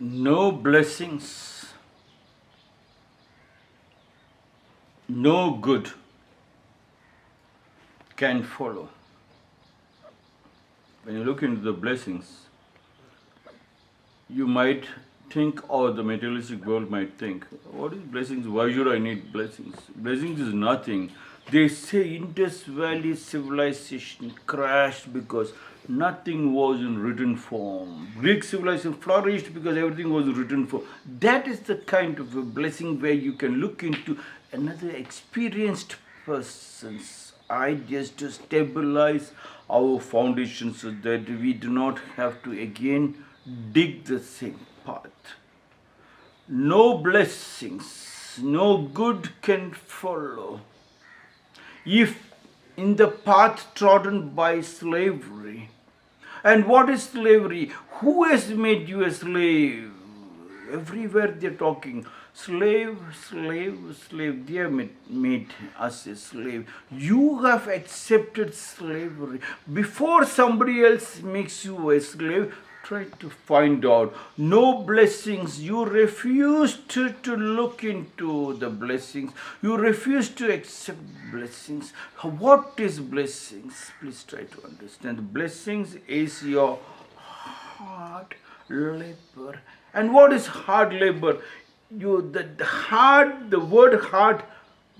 No blessings, no good can follow. When you look into the blessings, you might think, or the materialistic world might think, what is blessings? Why should I need blessings? Blessings is nothing. They say Indus Valley civilization crashed because nothing was in written form. Greek civilization flourished because everything was in written form. That is the kind of a blessing where you can look into another experienced person's ideas to stabilize our foundation so that we do not have to again dig the same path. No blessings, no good can follow if in the path trodden by slavery. And what is slavery? Who has made you a slave? Everywhere they're talking slave, slave, slave. They have made us a slave. You have accepted slavery. Before somebody else makes you a slave, try to find out. No blessings. You refuse to look into the blessings. You refuse to accept blessings. What is blessings? Please try to understand. Blessings is your hard labor. And what is hard labor? The word hard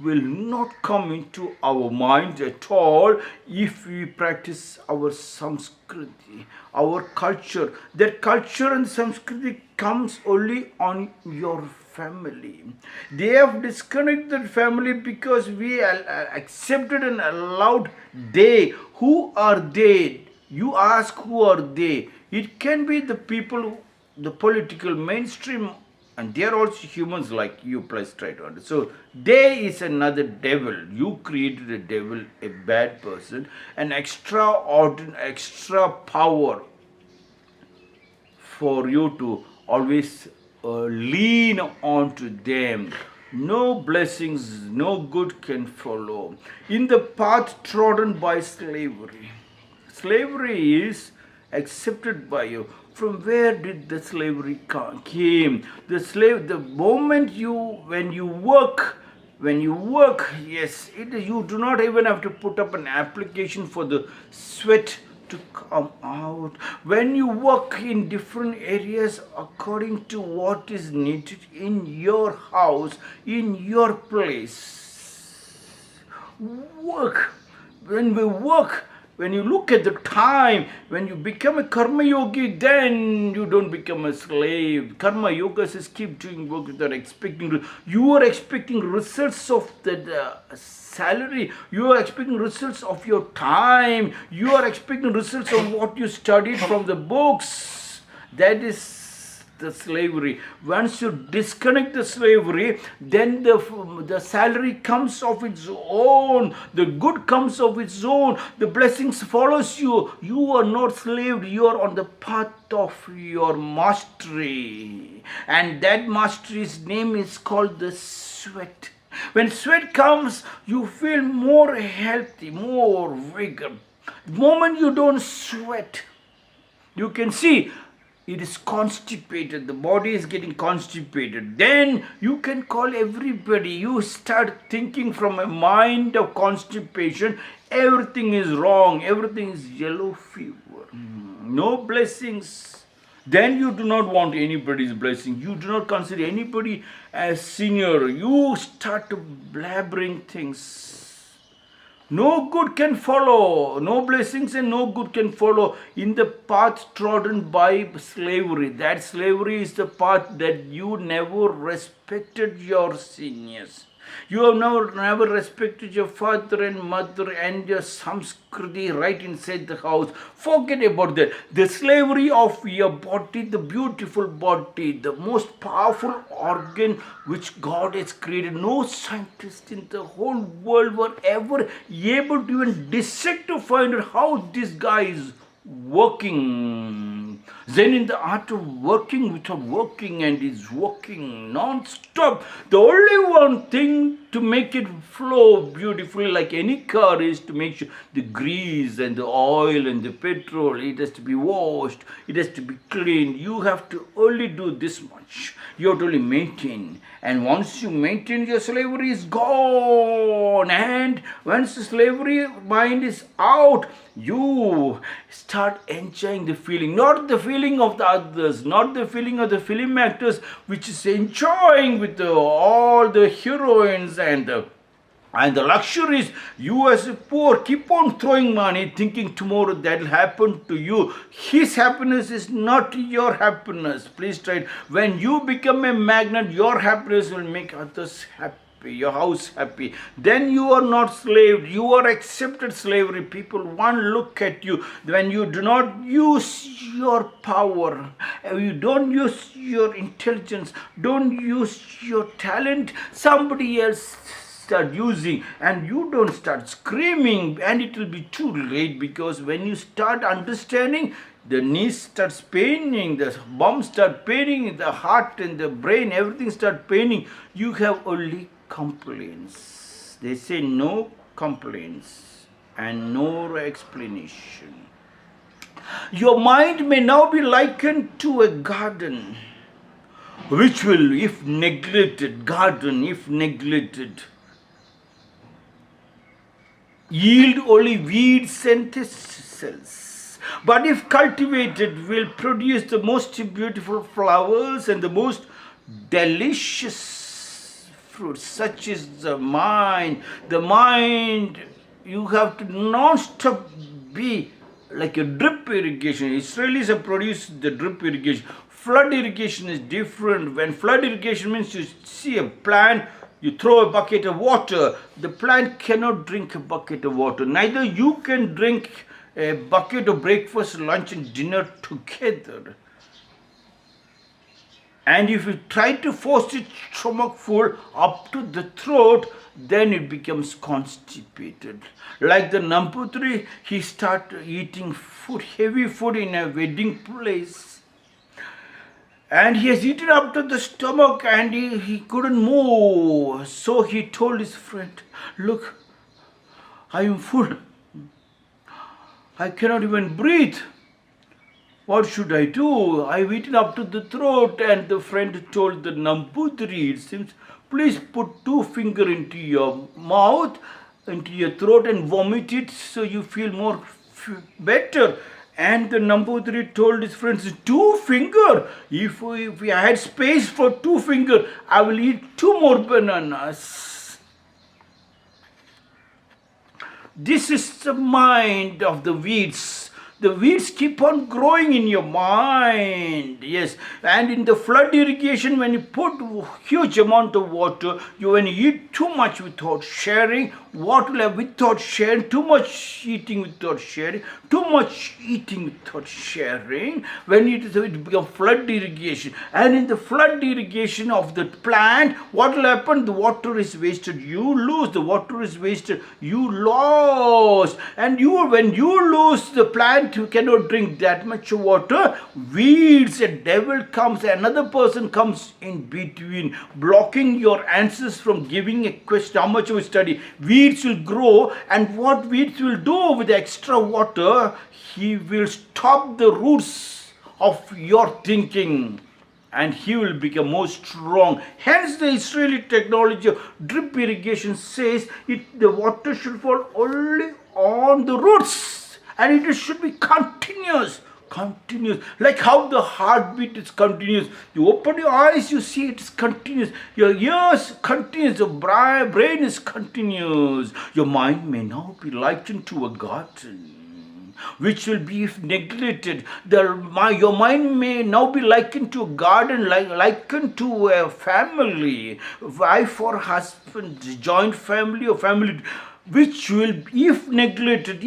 will not come into our mind at all if we practice our samskriti, our culture. That culture and samskriti comes only on your family. They have disconnected family because we accepted and allowed they. Who are they? You ask who are they? It can be the people, the political mainstream, and they are also humans like you, plus try to understand. So they is another devil. You created a devil, a bad person, an extra power for you to always lean on to them. No blessings, no good can follow. In the path trodden by slavery. Slavery is accepted by you. From where did the slavery came? The moment when you work, yes, you do not even have to put up an application for the sweat to come out. When you work in different areas according to what is needed in your house, in your place, work. When you look at the time, when you become a karma yogi, then you don't become a slave. Karma yoga says keep doing work without expecting. You are expecting results of the salary. You are expecting results of your time. You are expecting results of what you studied from the books. That is the slavery. Once you disconnect the slavery, then the salary comes of its own, the good comes of its own, the blessings follows you. You are not slave, you are on the path of your mastery, and that mastery's name is called the sweat. When sweat comes, you feel more healthy, more vigor. The moment you don't sweat, you can see it is constipated, the body is getting constipated. Then you can call everybody. You start thinking from a mind of constipation, everything is wrong, everything is yellow fever. No blessings. Then you do not want anybody's blessing. You do not consider anybody as senior. You start to blabbering things. No good can follow, no blessings and no good can follow in the path trodden by slavery. That slavery is the path that you never respected your seniors. You have never respected your father and mother and your samskriti right inside the house. Forget about that. The slavery of your body, the beautiful body, the most powerful organ which God has created. No scientist in the whole world were ever able to even dissect to find out how this guy is working. Zen in the art of working without working, and is working non-stop. The only one thing to make it flow beautifully like any car is to make sure the grease and the oil and the petrol, it has to be washed, it has to be cleaned. You have to only do this much. You have to only maintain. And once you maintain, your slavery is gone. And once the slavery mind is out, you start enjoying the feeling, not the feeling of the others, not the feeling of the film actors, which is enjoying with all the heroines and the luxuries. You as a poor keep on throwing money, thinking tomorrow that will happen to you. His happiness is not your happiness. Please try it. When you become a magnet, your happiness will make others happy, your house happy. Then you are not slave, you are accepted slavery. People one look at you. When you do not use your power, you don't use your intelligence, don't use your talent, somebody else start using, and you don't start screaming, and it will be too late, because when you start understanding, the knees starts paining, the bum start paining, the heart and the brain, everything start paining. You have only complaints. They say no complaints and no explanation. Your mind may now be likened to a garden, which will, if neglected, yield only weeds and thistles. But if cultivated, will produce the most beautiful flowers and the most delicious fruits. Such is the mind. The mind, you have to non-stop be like a drip irrigation. Israelis have produced the drip irrigation. Flood irrigation is different. When flood irrigation means you see a plant, you throw a bucket of water, the plant cannot drink a bucket of water. Neither you can drink a bucket of breakfast, lunch and dinner together. And if you try to force its stomach full up to the throat, then it becomes constipated. Like the Namputri, he started eating food, heavy food in a wedding place. And he has eaten up to the stomach, and he couldn't move. So he told his friend, look, I am full. I cannot even breathe. What should I do? I've eaten up to the throat. And the friend told the Namputri, it seems, please put 2 fingers into your mouth, into your throat, and vomit it so you feel more better. And the Nambudiri told his friends, 2 fingers. If we had space for 2 fingers, I will eat 2 more bananas. This is the mind of the weeds. The weeds keep on growing in your mind. Yes. And in the flood irrigation, when you put huge amount of water, when you eat too much without sharing, what will have without sharing, too much eating without sharing, too much eating without sharing, when it becomes flood irrigation. And in the flood irrigation of the plant, what will happen? The water is wasted. You lose. The water is wasted. You lost. And when you lose the plant, you cannot drink that much water. Weeds, a devil comes, another person comes in between, blocking your answers from giving a question. How much you study? Weeds will grow, and what weeds will do with the extra water? He will stop the roots of your thinking, and he will become more strong. Hence the Israeli technology of drip irrigation says the water should fall only on the roots. And it should be continuous, like how the heartbeat is continuous. You open your eyes, you see it is continuous. Your ears continuous, your brain is continuous. Your mind may now be likened to a garden, which will be if neglected. Your mind may now be likened to a garden, likened to a family, wife or husband, joint family or family. which will, if neglected,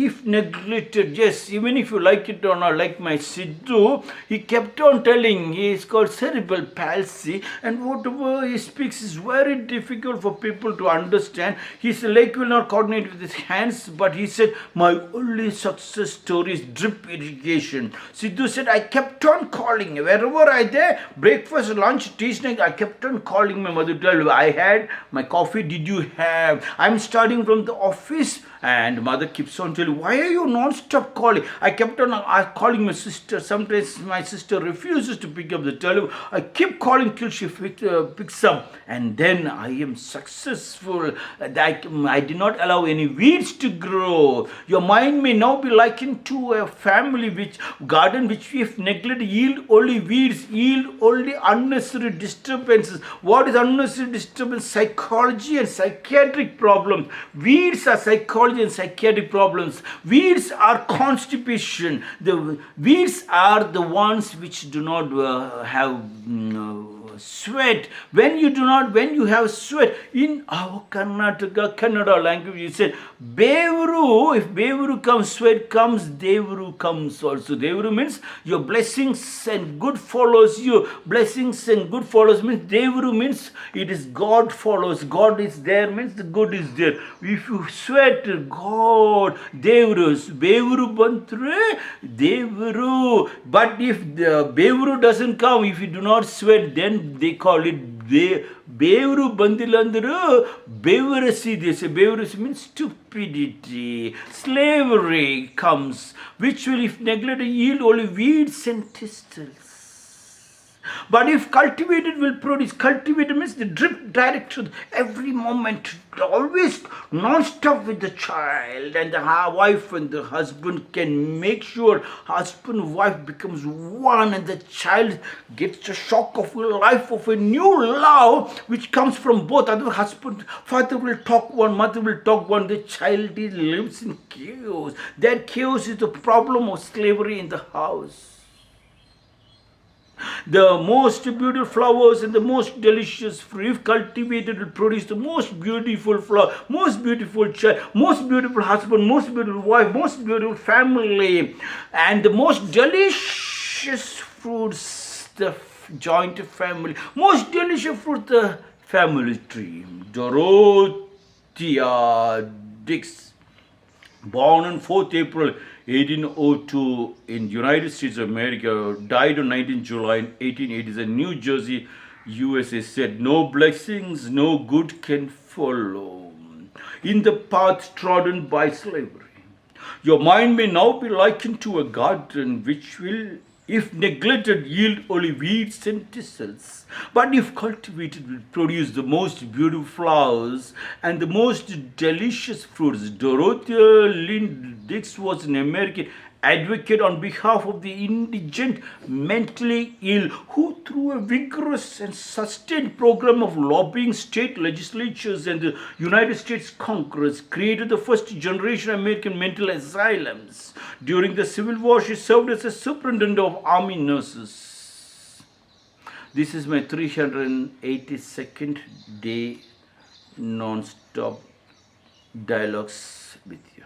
yes, even if you like it or not, like my Sidhu, he kept on telling, he is called cerebral palsy, and whatever he speaks is very difficult for people to understand. His leg will not coordinate with his hands, but he said, my only success story is drip irrigation. Sidhu said, I kept on calling, wherever I there, breakfast, lunch, tea, snack, I kept on calling my mother to tell her, I had my coffee, did you have? I'm starting from the office, and mother keeps on telling, why are you non-stop calling? I kept on calling my sister. Sometimes my sister refuses to pick up the telephone. I keep calling till she picks up, and then I am successful. I did not allow any weeds to grow. Your mind may now be likened to a family garden which if neglected yield only weeds, yield only unnecessary disturbances. What is unnecessary disturbance? Psychology and psychiatric problems. Weeds are psychology and psychiatric problems. Weeds are constipation. The weeds are the ones which do not have sweat. When you have sweat, in our Kannada language, you said, Bevaru, if Bevaru comes, sweat comes, Devaru comes also. Devaru means your blessings and good follows you. Blessings and good follows means, Devaru means it is God follows. God is there means the good is there. If you sweat, God, Devaru, Bevaru bantre, Devaru. But if the Bevaru doesn't come, if you do not sweat, then they call it Bevaru Bandilandru, Bevarasi. They say Bevarasi means stupidity. Slavery comes, which will, if neglected, yield only weeds and thistles. But if cultivated, will produce. Cultivated means the drip direct to every moment, always non-stop with the child, and the wife and the husband can make sure husband and wife becomes one, and the child gets a shock of life, of a new love which comes from both. Other husband, father will talk one, mother will talk one, the child lives in chaos. That chaos is the problem of slavery in the house. The most beautiful flowers and the most delicious fruit, if cultivated, will produce the most beautiful flower, most beautiful child, most beautiful husband, most beautiful wife, most beautiful family, and the most delicious fruits, the joint family, most delicious fruit, the family tree. Dorothea Dix, born on 4th April 1802 in United States of America, died on 19 July 1880 in New Jersey, USA, said, no blessings, no good can follow in the path trodden by slavery. Your mind may now be likened to a garden which will, if neglected, yield only weeds and thistles. But if cultivated, will produce the most beautiful flowers and the most delicious fruits. Dorothea Dix was an American advocate on behalf of the indigent, mentally ill, who through a vigorous and sustained program of lobbying state legislatures and the United States Congress created the first generation American mental asylums. During the Civil War, she served as a superintendent of army nurses. This is my 382nd day non-stop dialogues with you.